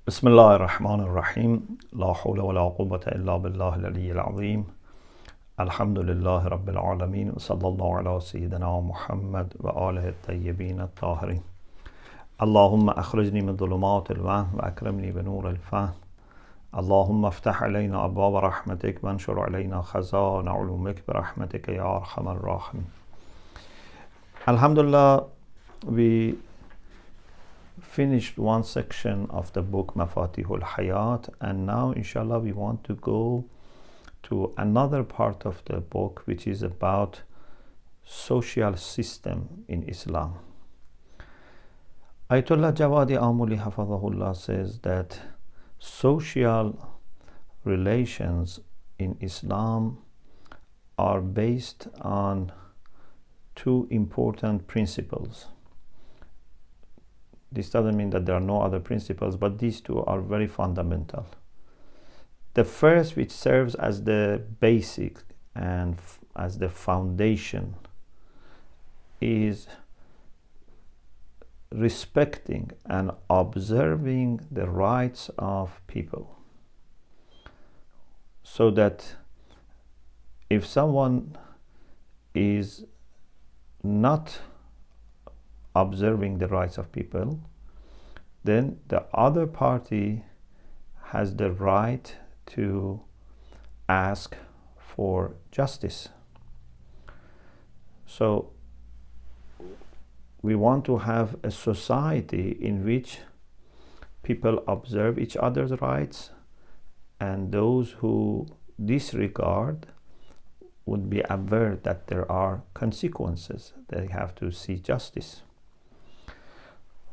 بسم الله الرحمن الرحيم لا حول ولا قوة إلا بالله العلي العظيم الحمد لله رب العالمين وصلى الله على سيدنا محمد وآله الطيبين الطاهرين اللهم أخرجني من ظلمات الوهم وأكرمني بنور الفهم اللهم افتح علينا أبواب رحمتك وانشر علينا خزائن علومك برحمتك يا أرحم الراحمين. Alhamdulillah, we finished one section of the book Mafatihul Hayat, and now inshallah we want to go to another part of the book, which is about social system in Islam. Ayatollah Jawadi Amuli Hafazahullah says that social relations in Islam are based on two important principles. This doesn't mean that there are no other principles, but these two are very fundamental. The first, which serves as the basic and as the foundation, is respecting and observing the rights of people. So that if someone is not observing the rights of people, then the other party has the right to ask for justice. So we want to have a society in which people observe each other's rights, and those who disregard would be aware that there are consequences. They have to see justice.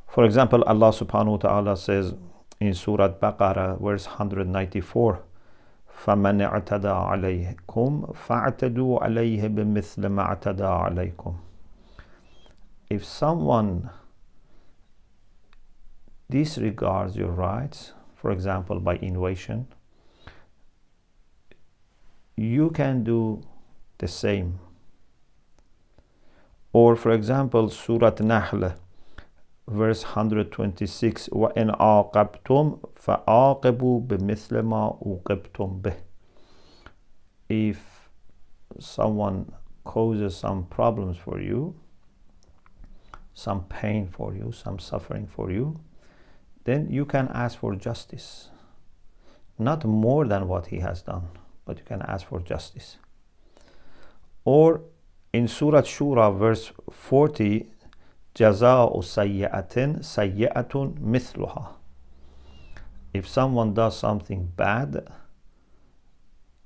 For example, Allah subhanahu wa ta'ala says in Surah Baqarah, verse 194, فَمَنْ اعْتَدَى عَلَيْكُمْ فَاعْتَدُوا عَلَيْهِ بِمِثْلِ مَا اعْتَدَى عَلَيْكُمْ. If someone disregards your rights, for example by invasion, you can do the same. Or for example, Surah Nahl, verse 126, وَإِنْ عَاقَبْتُمْ فَعَاقِبُوا بِمِثْلِ مَا عُوقِبْتُمْ بِهِ. If someone causes some problems for you, some pain for you, some suffering for you, then you can ask for justice. Not more than what he has done, but you can ask for justice. Or in Surah Shura, verse 40, جَزَاءُ سَيِّئَةٍ سَيِّئَةٌ مِثْلُهَا. If someone does something bad,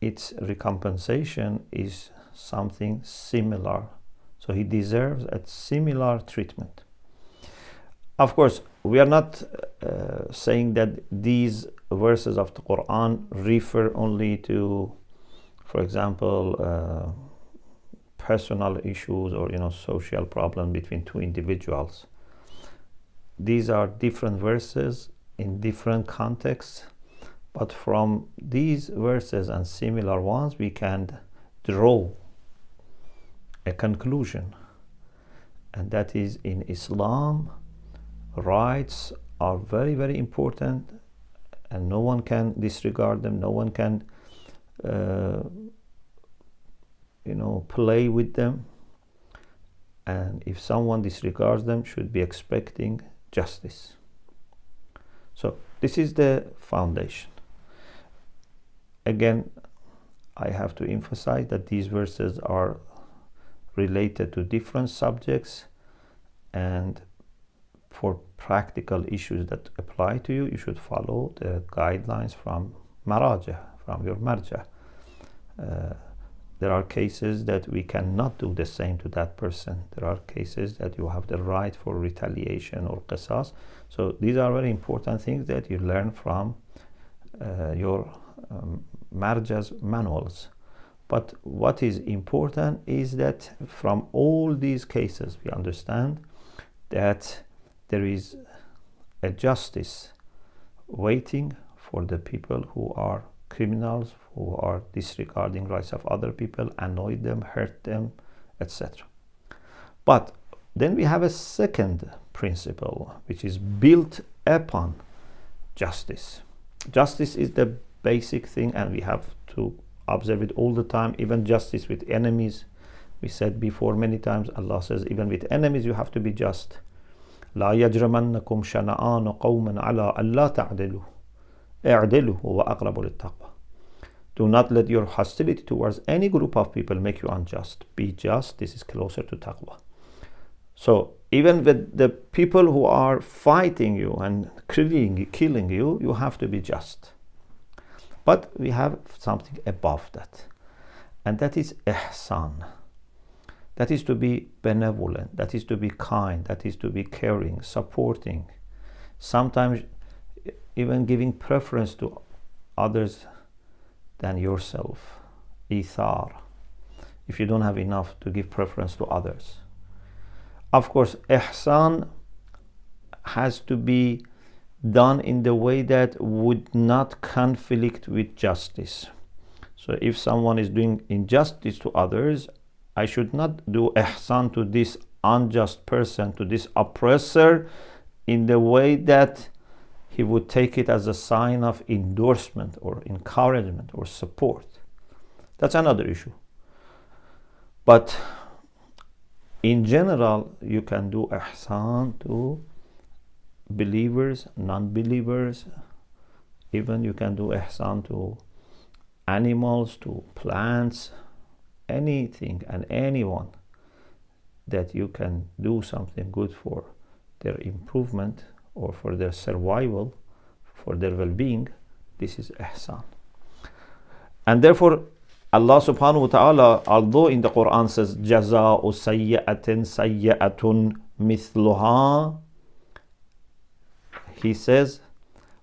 its recompensation is something similar. So he deserves a similar treatment. Of course, we are not saying that these verses of the Quran refer only to, for example, personal issues or social problems between two individuals. These are different verses in different contexts, but from these verses and similar ones we can draw a conclusion, and that is, in Islam, rights are very, very important, and no one can disregard them. No one can play with them, and if someone disregards them, should be expecting justice. So this is the foundation. Again, I have to emphasize that these verses are related to different subjects, and for practical issues that apply to you, you should follow the guidelines from Maraja, from your Marja. There are cases that we cannot do the same to that person. There are cases that you have the right for retaliation or qisas. So these are very important things that you learn from your Marja's manuals. But what is important is that from all these cases we understand that there is a justice waiting for the people who are criminals, who are disregarding rights of other people, annoy them, hurt them, etc. But then we have a second principle which is built upon justice. Justice is the basic thing, and we have to observe it all the time. Even justice with enemies. We said before many times, Allah says, even with enemies you have to be just. لا يجرمنكم شنآن قوم على ألا تعدلوا اعدلوا هو أقرب للتقوى. Do not let your hostility towards any group of people make you unjust. Be just. This is closer to taqwa. So even with the people who are fighting you and killing you, you have to be just. But we have something above that, and that is ihsan. That is to be benevolent, that is to be kind, that is to be caring, supporting, sometimes even giving preference to others than yourself. Ithar, if you don't have enough to give preference to others. Of course, ihsan has to be done in the way that would not conflict with justice. So if someone is doing injustice to others, I should not do ihsan to this unjust person, to this oppressor, in the way that he would take it as a sign of endorsement or encouragement or support. That's another issue. But in general, you can do ihsan to believers, non-believers. Even you can do ihsan to animals, to plants, anything and anyone that you can do something good for their improvement or for their survival, for their well-being. This is ihsan. And therefore Allah subhanahu wa ta'ala, although in the Quran says jaza'u sayyi'atin sayyi'atun mithluha, he says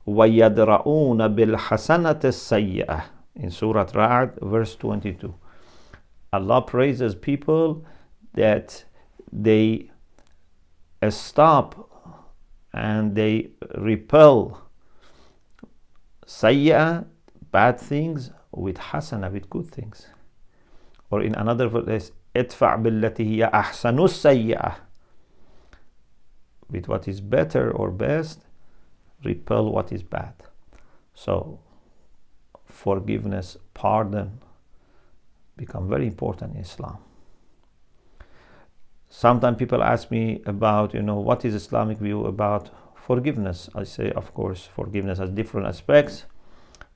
وَيَدْرَؤُونَ بِالْحَسَنَةِ السَّيِّئَةِ in Surah Ra'd verse 22. Allah praises people that they stop and they repel sayyi'ah, bad things, with hasana, with good things. Or in another verse, idfa' billati hiya ahsanu sayyi'ah, with what is better or best, repel what is bad. So forgiveness, pardon become very important in Islam. Sometimes people ask me about, what is Islamic view about forgiveness. I say, of course, forgiveness has different aspects,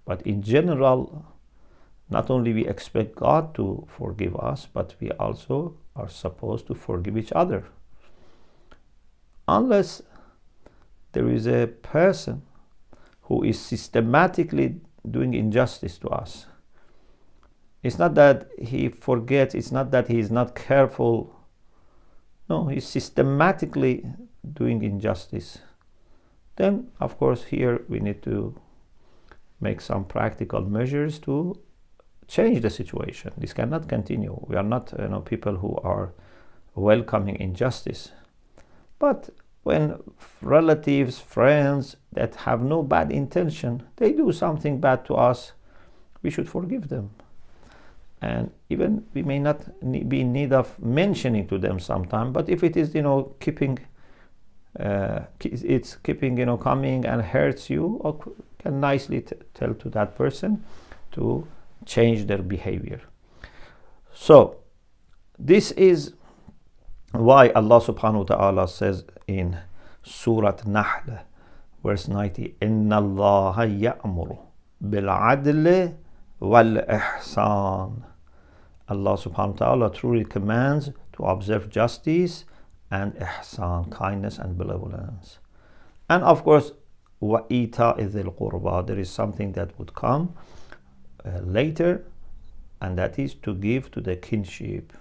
but in general, not only we expect God to forgive us, but we also are supposed to forgive each other. Unless there is a person who is systematically doing injustice to us. It's not that he forgets, it's not that he is not careful. No, he's systematically doing injustice. Then, of course, here we need to make some practical measures to change the situation. This cannot continue. We are not people who are welcoming injustice. But when relatives, friends that have no bad intention, they do something bad to us, we should forgive them. And even we may not be in need of mentioning to them sometime, but if it is, keeping coming and hurts you, or can nicely tell to that person to change their behavior. So this is why Allah subhanahu wa ta'ala says in Surah Nahl verse 90, Inna Allaha ya'muru bil adli wal ihsan. Allah subhanahu wa ta'ala truly commands to observe justice and ihsan, kindness and benevolence. And of course, wa ita'i dhil qurba, there is something that would come later, and that is to give to the kinship.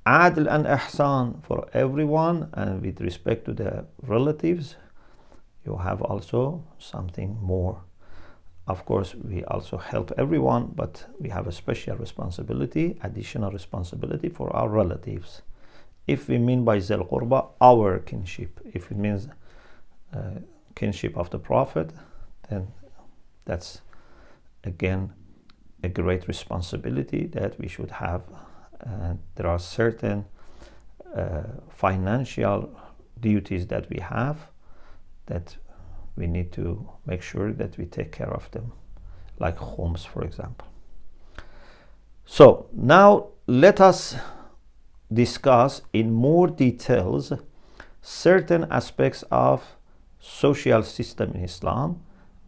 Adl and ihsan for everyone, and with respect to the relatives, you have also something more. Of course, we also help everyone, but we have a special responsibility, additional responsibility for our relatives. If we mean by Zil Qurba, our kinship, if it means kinship of the Prophet, then that's again a great responsibility that we should have. And there are certain financial duties that we have that we need to make sure that we take care of them, like homes, for example. So now let us discuss in more details certain aspects of social system in Islam,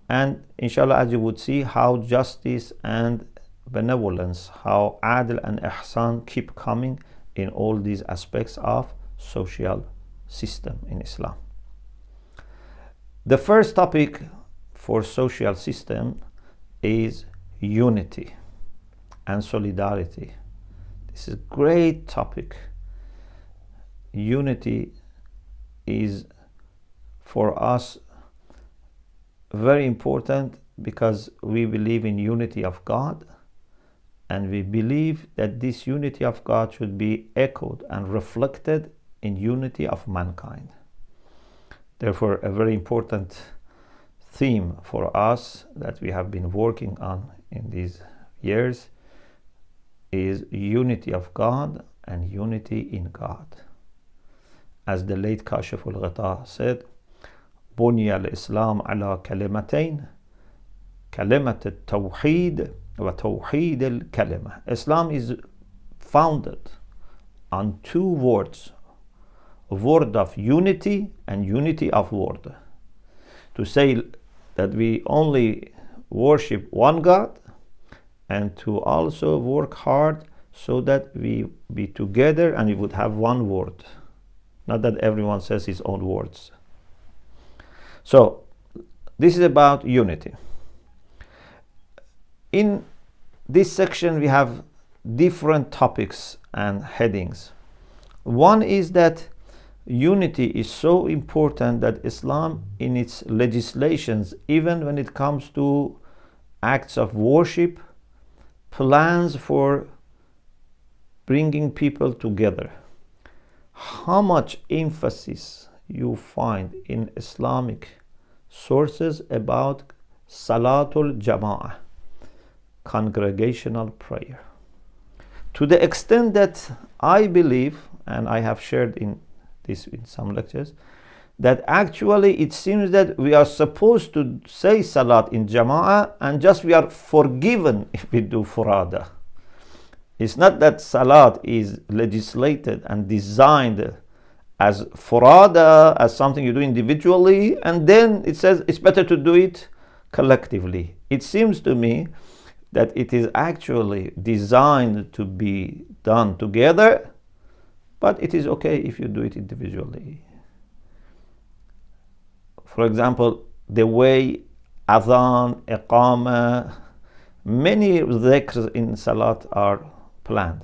and inshallah, as you would see, how justice and benevolence, how adl and ihsan keep coming in all these aspects of social system in Islam. The first topic for social system is unity and solidarity. This is a great topic. Unity is for us very important because we believe in unity of God, and we believe that this unity of God should be echoed and reflected in unity of mankind. Therefore, a very important theme for us that we have been working on in these years is unity of God and unity in God. As the late Kashif al-Ghita said, بني الإسلام على كلمتين كلمة التوحيد وتوحيد الكلمة. Islam is founded on two words, a word of unity and unity of word. To say that we only worship one God, and to also work hard so that we be together and we would have one word. Not that everyone says his own words. So this is about unity. In this section we have different topics and headings. One is that unity is so important that Islam in its legislations, even when it comes to acts of worship, plans for bringing people together. How much emphasis you find in Islamic sources about Salatul Jama'ah, congregational prayer. To the extent that I believe, and I have shared in this in some lectures, that actually it seems that we are supposed to say Salat in Jama'ah and just we are forgiven if we do Furada. It's not that Salat is legislated and designed as Furada, as something you do individually, and then it says it's better to do it collectively. It seems to me that it is actually designed to be done together, but it is okay if you do it individually. For example, the way Adhan, Iqama, many dhikrs in Salat are planned.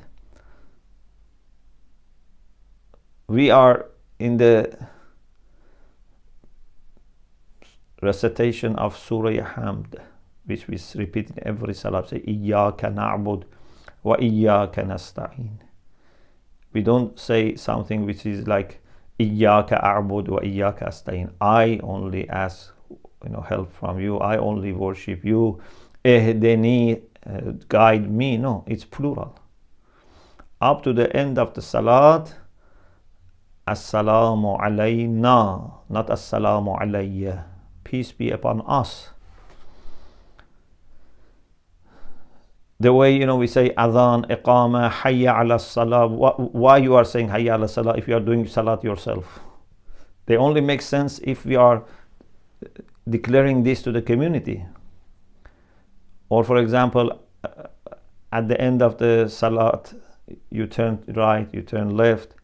We are in the recitation of Surah Hamd, which we repeat in every Salat, say, Iyyaka na'bud wa iyyaka nasta'in. We don't say something which is like, Iyyaka a'bud wa iyyaka asta'in. I only ask help from you. I only worship you. Ihdini, guide me. No, it's plural. Up to the end of the Salat, Assalamu alayna, not Assalamu alayya. Peace be upon us. The way we say Adhan, Iqama, Hayya ala Salah. Why you are saying Hayya ala Salah if you are doing Salat yourself? They only make sense if we are declaring this to the community. Or for example, at the end of the Salat, you turn right, you turn left.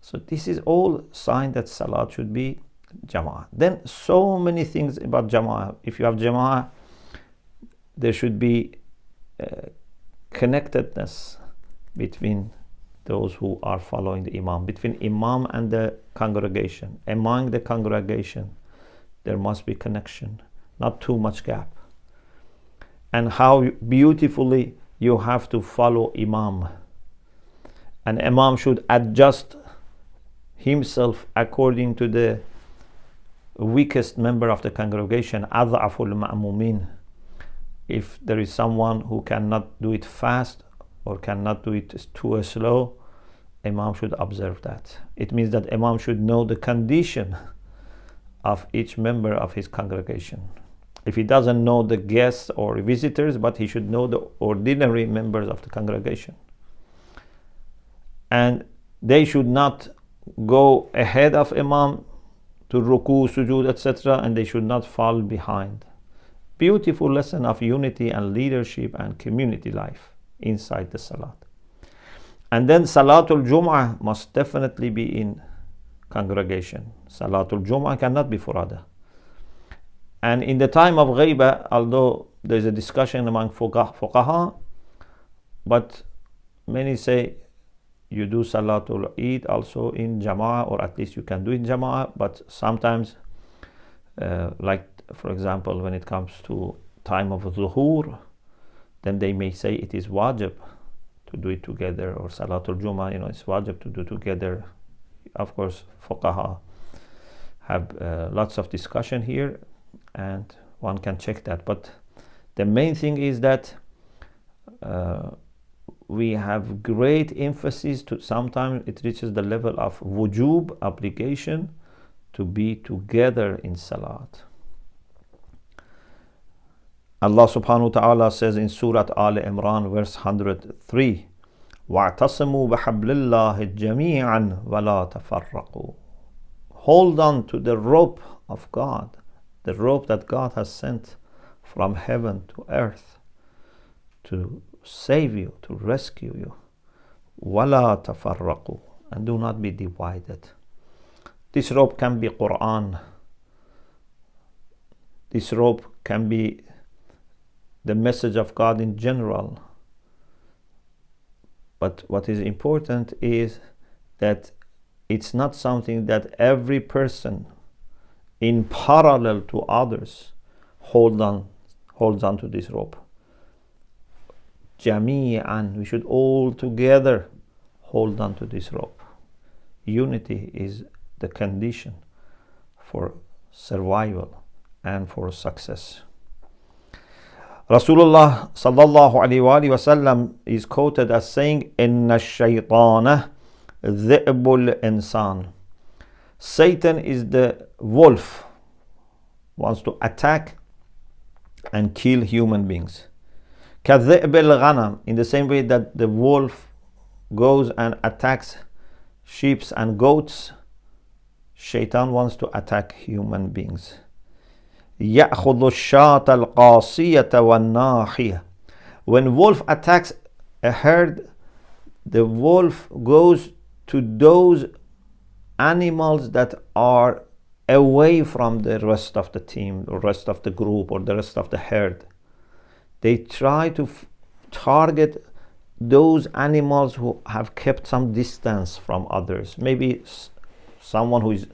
So this is all sign that Salat should be Jama'ah. Then so many things about Jama'ah. If you have Jama'ah, there should be connectedness between those who are following the Imam, between Imam and the congregation. Among the congregation, there must be connection, not too much gap. And how beautifully you have to follow Imam. And Imam should adjust himself according to the weakest member of the congregation, أضعف المأمومين. If there is someone who cannot do it fast or cannot do it too slow, Imam should observe that. It means that Imam should know the condition of each member of his congregation. If he doesn't know the guests or visitors, but he should know the ordinary members of the congregation. And they should not go ahead of Imam to ruku, sujood, etc., and they should not fall behind. Beautiful lesson of unity and leadership and community life inside the Salat. And then Salatul Jum'ah must definitely be in congregation. Salatul Jum'ah cannot be furada. And in the time of Ghaiba, although there's a discussion among fuqaha, but many say you do Salatul Eid also in Jama'ah, or at least you can do it in Jama'ah, but sometimes, like for example, when it comes to time of Zuhur, then they may say it is wajib to do it together, or Salatul Jummah, it's wajib to do together. Of course, fuqaha have lots of discussion here, and one can check that. But the main thing is that we have great emphasis to, sometimes it reaches the level of wujub, obligation, to be together in Salat. Allah subhanahu wa ta'ala says in Surah Al Imran, verse 103, وَاعْتَصِمُوا بِحَبْلِ اللَّهِ جَمِيعًا وَلَا تَفَرَّقُوا. Hold on to the rope of God, the rope that God has sent from heaven to earth to save you, to rescue you. وَلَا تَفَرَّقُوا. And do not be divided. This rope can be Quran. This rope can be the message of God in general. But what is important is that it's not something that every person in parallel to others holds on to this rope. Jami'an, we should all together hold on to this rope. Unity is the condition for survival and for success. Rasulullah sallallahu alaihi wasallam is quoted as saying, "Inna shaytana dhi'bul insan." Satan is the wolf, wants to attack and kill human beings. Kadhi'bil ghanam, in the same way that the wolf goes and attacks sheep and goats, Shaitan wants to attack human beings. يَأْخُذُ الشَّاةَ الْقَاصِيَةَ وَالنَّاحِيَةَ. When wolf attacks a herd, the wolf goes to those animals that are away from the rest of the team, or rest of the group, or the rest of the herd. They try to target those animals who have kept some distance from others. Maybe someone who is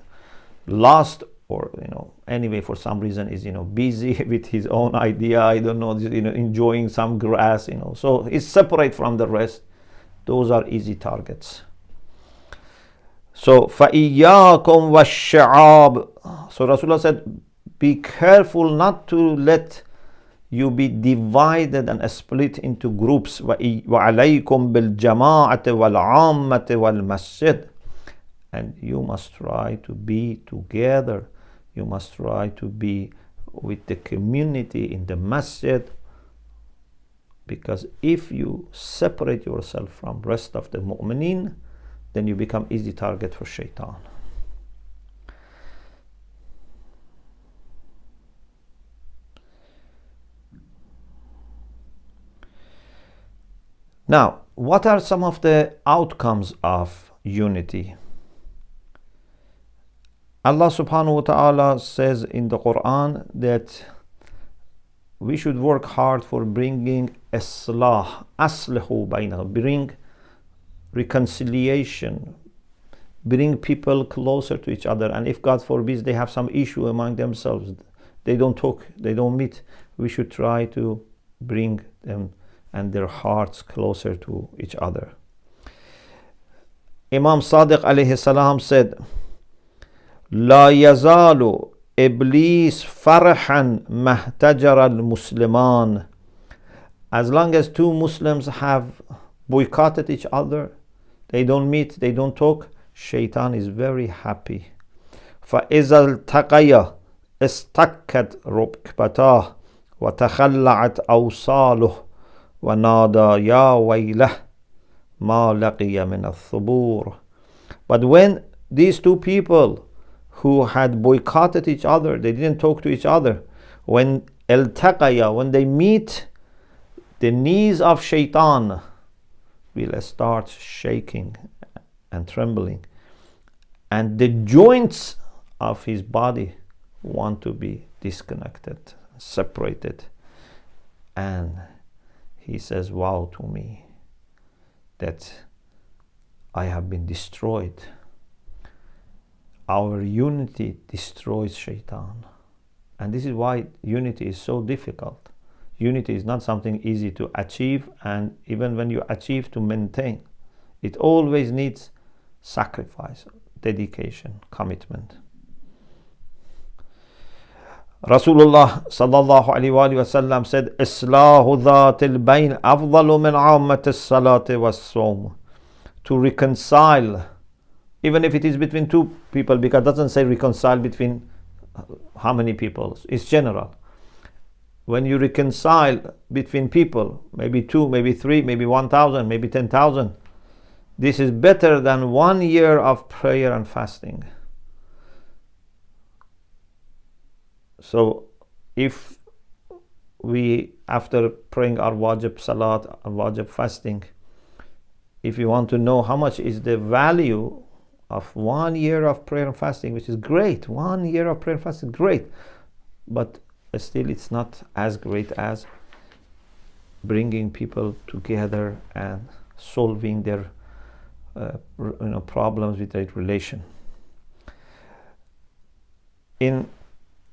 lost, or anyway for some reason is busy with his own idea, I don't know, enjoying some grass, so he's separate from the rest. Those are easy targets. So فَإِيَّاكُمْ وَالشَّعَابِ. So Rasulullah said, be careful not to let you be divided and split into groups. وَعَلَيْكُمْ بِالْجَمَاعَةِ وَالْعَامَّةِ وَالْمَسْجِدِ. And you must try to be together. You must try to be with the community in the masjid. Because if you separate yourself from rest of the mu'mineen, then you become easy target for shaitan. Now, what are some of the outcomes of unity? Allah subhanahu wa ta'ala says in the Quran that we should work hard for bringing aslihu bainahum, bring reconciliation, bring people closer to each other. And if God forbids they have some issue among themselves, they don't talk, they don't meet, we should try to bring them and their hearts closer to each other. Imam Sadiq alayhi salam said, لا يزال إبليس فرحا مهتجر المسلمان. As long as two Muslims have boycotted each other, they don't meet, they don't talk, Shaitan is very happy. فإذا التقيا استكت ركبتاه وتخلعت أوصاله ونادى يا ويله ما لقي من الثبور. But when these two people who had boycotted each other, they didn't talk to each other, when التقيا, when they meet, the knees of shaitan will start shaking and trembling, and the joints of his body want to be disconnected, separated. And he says, wow to me that I have been destroyed. Our unity destroys shaitan. And this is why unity is so difficult. Unity is not something easy to achieve, and even when you achieve, to maintain. It always needs sacrifice, dedication, commitment. Rasulullah sallallahu alaihi wasallam said, "Islahu dhatil bayn afdalu min ammatis salati was-sawm." To reconcile, even if it is between two people, because it doesn't say reconcile between how many people, it's general. When you reconcile between people, maybe two, maybe three, maybe 1,000, maybe 10,000, this is better than 1 year of prayer and fasting. So if we, after praying our wajib salat, our wajib fasting, if you want to know how much is the value of 1 year of prayer and fasting, which is great, 1 year of prayer and fasting, great, but still it's not as great as bringing people together and solving their problems with their relation. In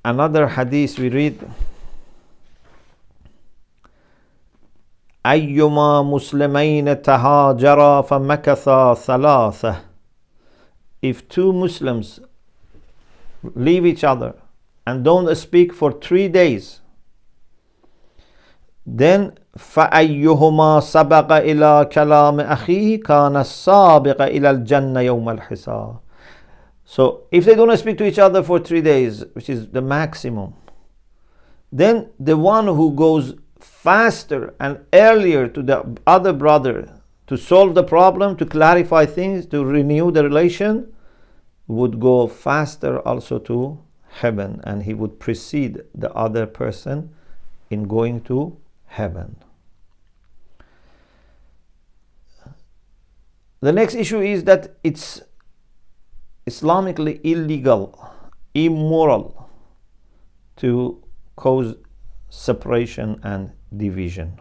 another hadith we read, أيما مسلمين تهاجرا فمكثا ثلاثة. If two Muslims leave each other and don't speak for 3 days, then فأيهما سبق إلى كلام أخيه كان السابق إلى الجنة يوم الحساب. So if they don't speak to each other for 3 days, which is the maximum, then the one who goes faster and earlier to the other brother to solve the problem, to clarify things, to renew the relation, would go faster also to heaven, and he would precede the other person in going to heaven. The next issue is that it's Islamically illegal, immoral to cause separation and division.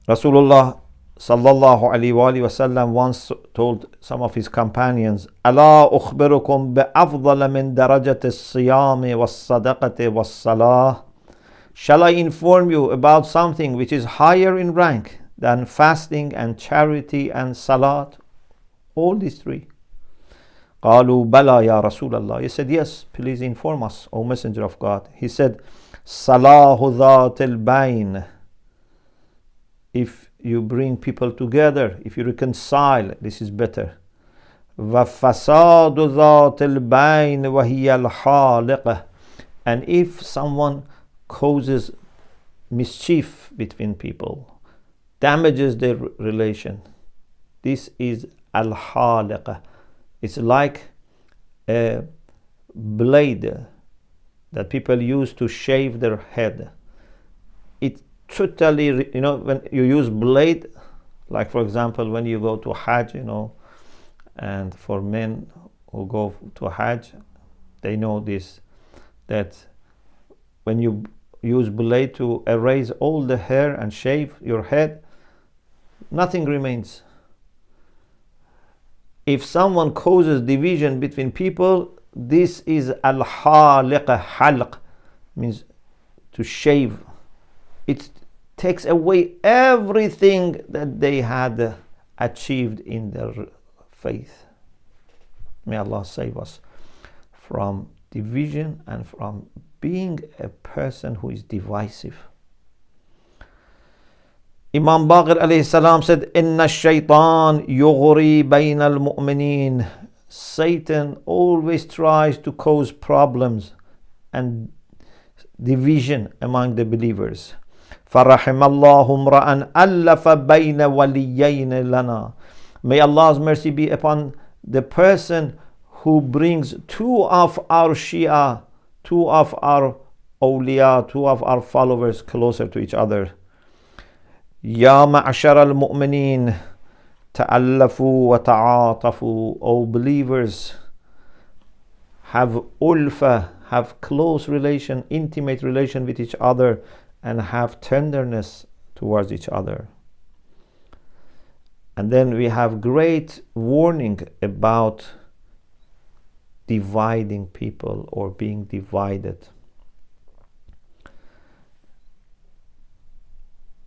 Rasulullah sallallahu alaihi wasallam once told some of his companions, "Ala ukhbirukum bi afdala min darajati as-siyam was-sadaqati was-salah." Shall I inform you about something which is higher in rank than fasting and charity and salat? All these three. قالوا بلى يا رسول الله. He said, yes, please inform us, O Messenger of God. He said, صلاح ذات البين. If you bring people together, if you reconcile, this is better. وفساد ذات البين وهي الحالقة. And if someone causes mischief between people, damages their relation, this is al-haliqa. It's like a blade that people use to shave their head. It totally, when you use blade, like for example, when you go to Hajj, and for men who go to Hajj, they know this, that when you use blade to erase all the hair and shave your head, nothing remains. If someone causes division between people, this is al-haliqa. Halq means to shave. It takes away everything that they had achieved in their faith. May Allah save us from division and from being a person who is divisive. Imam Baqir alayhi salam said, Inna shaitan yughri bayna al-mu'mineen. Satan always tries to cause problems and division among the believers. فَرَحِمَ اللَّهُ امْرَأً أَلَّفَ بَيْنَ وَلِيَّيْنِ لَنَا. May Allah's mercy be upon the person who brings two of our Shia, two of our awliya, two of our followers closer to each other. يَا مَعْشَرَ الْمُؤْمِنِينَ تَأَلَّفُوا وَتَعَاطَفُوا. O believers, have ulfa, have close relation, intimate relation with each other, and have tenderness towards each other. And then we have great warning about dividing people or being divided.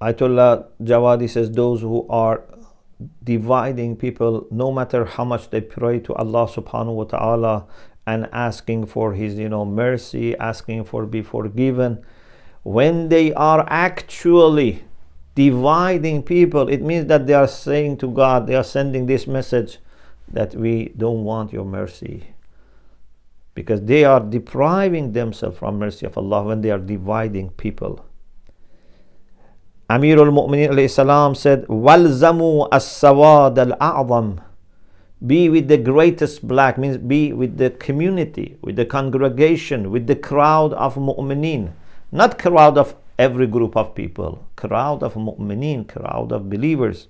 Ayatollah Jawadi says those who are dividing people, no matter how much they pray to Allah subhanahu wa ta'ala and asking for his mercy, asking for be forgiven, when they are actually dividing people, it means that they are saying to God, they are sending this message that we don't want your mercy, because they are depriving themselves from mercy of Allah when they are dividing people. Amir al-Mu'minin alayhi salam said, وَالْزَمُوا السَّوَادَ الْأَعْظَمِ. Be with the greatest black, means be with the community, with the congregation, with the crowd of mu'mineen. Not crowd of every group of people, crowd of mu'mineen, crowd of believers.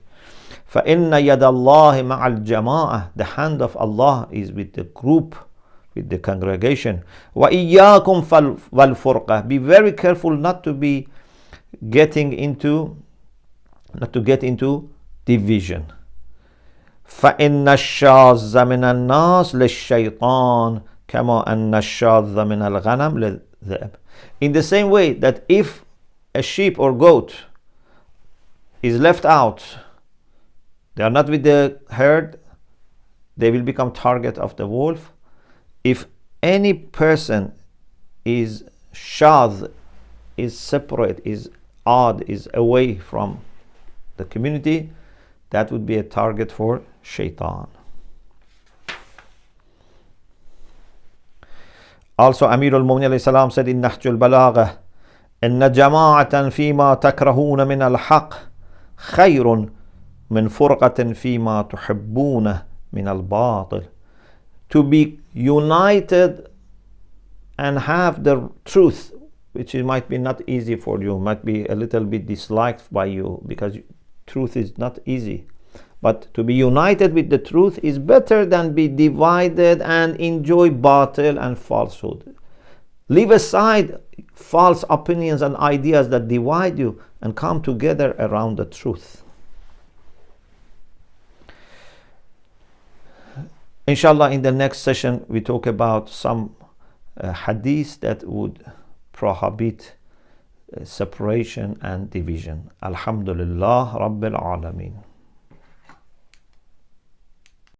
فَإِنَّ يَدَ اللَّهِ مَعَ الْجَمَاعَةِ. The hand of Allah is with the group, with the congregation. وَإِيَّاكُمْ وَالْفُرْقَةِ. Be very careful not to get into division. فَإِنَّ الشَّاذَّ مِنَ النَّاسِ لِلشَّيْطَانِ كَمَا أَنَّ الشَّاذَّ مِنَ الْغَنَمِ لِلذِّئْبِ. In the same way that if a sheep or goat is left out, they are not with the herd, they will become target of the wolf. If any person is shadh, is separate, is odd, is away from the community, that would be a target for shaitan. Also, Amir al-Mu'minin alayhi salam said in Nahj al-Balagha, إن جماعة فيما تكرهون من الحق خير من فرقة فيما تحبون من الباطل. To be united and have the truth, which might be not easy for you, might be a little bit disliked by you, because truth is not easy. But to be united with the truth is better than be divided and enjoy batil and falsehood. Leave aside false opinions and ideas that divide you and come together around the truth. Inshallah, in the next session, we talk about some hadith that would prohibit separation and division. Alhamdulillah Rabbil Alameen.